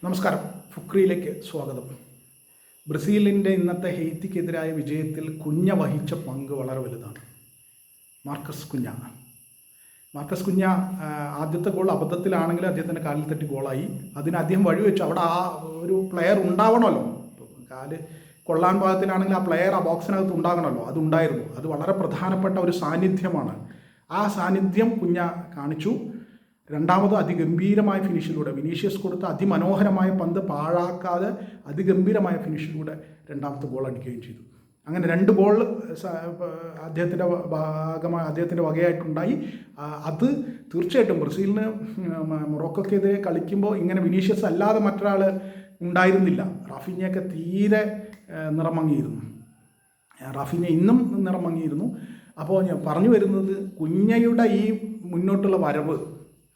നമസ്കാരം. ഫുക്രിയിലേക്ക് സ്വാഗതം. ബ്രസീലിൻ്റെ ഇന്നത്തെ ഹെയ്ത്തിക്കെതിരായ വിജയത്തിൽ കുഞ്ഞ വഹിച്ച പങ്ക് വളരെ വലുതാണ്. മാർക്കസ് കുഞ്ഞ ആദ്യത്തെ ഗോൾ അബദ്ധത്തിലാണെങ്കിലും അദ്ദേഹത്തിൻ്റെ കാലിൽ തട്ടി ഗോളായി. അതിന് അദ്ദേഹം വഴിവെച്ചു. അവിടെ ആ ഒരു പ്ലെയർ ഉണ്ടാവണമല്ലോ. കാല് കൊള്ളാൻ പാകത്തിലാണെങ്കിൽ ആ പ്ലെയർ ആ ബോക്സിനകത്ത് ഉണ്ടാകണമല്ലോ. അതുണ്ടായിരുന്നു. അത് വളരെ പ്രധാനപ്പെട്ട ഒരു സാന്നിധ്യമാണ്. ആ സാന്നിധ്യം കുഞ്ഞ കാണിച്ചു. രണ്ടാമത് അതിഗംഭീരമായ ഫിനിഷിലൂടെ വിനീഷ്യസ് കൊടുത്ത അതിമനോഹരമായ പന്ത് പാഴാക്കാതെ അതിഗംഭീരമായ ഫിനിഷിലൂടെ രണ്ടാമത്തെ ഗോൾ അടിക്കുകയും ചെയ്തു. അങ്ങനെ 2 ഗോൾ അദ്ദേഹത്തിൻ്റെ വകയായിട്ടുണ്ടായി. അത് തീർച്ചയായിട്ടും ബ്രസീലിന് മൊറോക്കോക്കെതിരെ കളിക്കുമ്പോൾ ഇങ്ങനെ വിനീഷ്യസ് അല്ലാതെ മറ്റൊരാൾ ഉണ്ടായിരുന്നില്ല. റാഫിഞ്ഞയൊക്കെ തീരെ നിറം മങ്ങിയിരുന്നു. റാഫിഞ്ഞ ഇന്നും നിറം മങ്ങിയിരുന്നു. അപ്പോൾ ഞാൻ പറഞ്ഞു വരുന്നത്, കുഞ്ഞയുടെ ഈ മുന്നോട്ടുള്ള വരവ്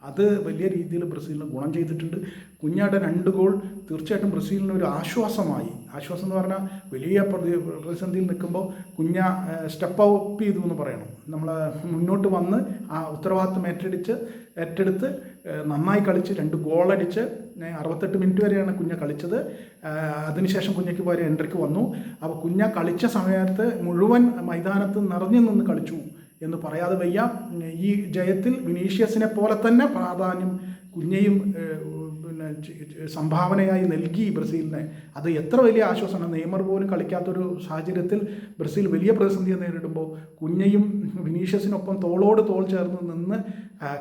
അത് വലിയ രീതിയിൽ ബ്രസീലിന് ഗുണം ചെയ്തിട്ടുണ്ട്. കുഞ്ഞയുടെ 2 ഗോൾ തീർച്ചയായിട്ടും ബ്രസീലിന് ഒരു ആശ്വാസമായി. ആശ്വാസം എന്ന് പറഞ്ഞാൽ വലിയ പ്രതിസന്ധിയിൽ നിൽക്കുമ്പോൾ കുഞ്ഞ സ്റ്റെപ്പ് അപ്പ് ചെയ്തു എന്ന് പറയണം. നമ്മൾ മുന്നോട്ട് വന്ന് ആ ഉത്തരവാദിത്വം ഏറ്റെടുത്ത് നന്നായി കളിച്ച് 2 ഗോളടിച്ച് 68 മിനിറ്റ് വരെയാണ് കുഞ്ഞ കളിച്ചത്. അതിനുശേഷം കുഞ്ഞയ്ക്ക് പകരം എൻട്രിക്ക് വന്നു. അപ്പോൾ കുഞ്ഞ കളിച്ച സമയത്ത് മുഴുവൻ മൈതാനത്ത് നിറഞ്ഞു നിന്ന് കളിച്ചു എന്ന് പറയാതെ വയ്യ. ഈ ജയത്തിൽ വിനീഷ്യസിനെ പോലെ തന്നെ പ്രാധാന്യം കുഞ്ഞയും സംഭാവനയായി നൽകി ബ്രസീലിനെ. അത് എത്ര വലിയ ആശ്വാസമാണ്. നെയ്മർ പോലും കളിക്കാത്തൊരു സാഹചര്യത്തിൽ ബ്രസീൽ വലിയ പ്രതിസന്ധിയെ നേരിടുമ്പോൾ കുഞ്ഞയും വിനീഷ്യസിനൊപ്പം തോളോട് തോൾ ചേർന്ന് നിന്ന്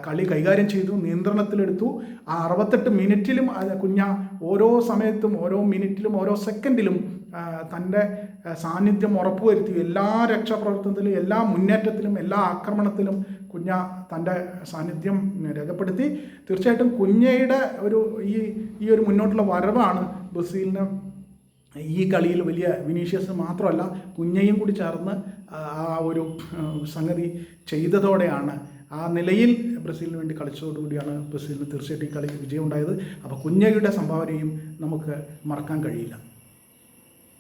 കളി കൈകാര്യം ചെയ്തു, നിയന്ത്രണത്തിലെടുത്തു. ആ 68 മിനിറ്റിലും കുഞ്ഞ ഓരോ സമയത്തും ഓരോ മിനിറ്റിലും ഓരോ സെക്കൻഡിലും തൻ്റെ സാന്നിധ്യം ഉറപ്പുവരുത്തി. എല്ലാ രക്ഷാപ്രവർത്തനത്തിലും എല്ലാ മുന്നേറ്റത്തിലും എല്ലാ ആക്രമണത്തിലും കുഞ്ഞ തൻ്റെ സാന്നിധ്യം രേഖപ്പെടുത്തി. തീർച്ചയായിട്ടും കുഞ്ഞയുടെ ഈ ഒരു മുന്നോട്ടുള്ള വരവാണ് ബ്രസീലിന് ഈ കളിയിൽ വലിയ വിനീഷ്യസ് മാത്രമല്ല കുഞ്ഞയും കൂടി ചേർന്ന് ആ ഒരു സംഗതി ചെയ്തതോടെയാണ്, ആ നിലയിൽ ബ്രസീലിന് വേണ്ടി കളിച്ചതോടുകൂടിയാണ് ബ്രസീലിന് തീർച്ചയായിട്ടും ഈ കളിക്ക് വിജയം ഉണ്ടായത്. അപ്പോൾ കുഞ്ഞയുടെ സംഭാവനയും നമുക്ക് മറക്കാൻ കഴിയില്ല.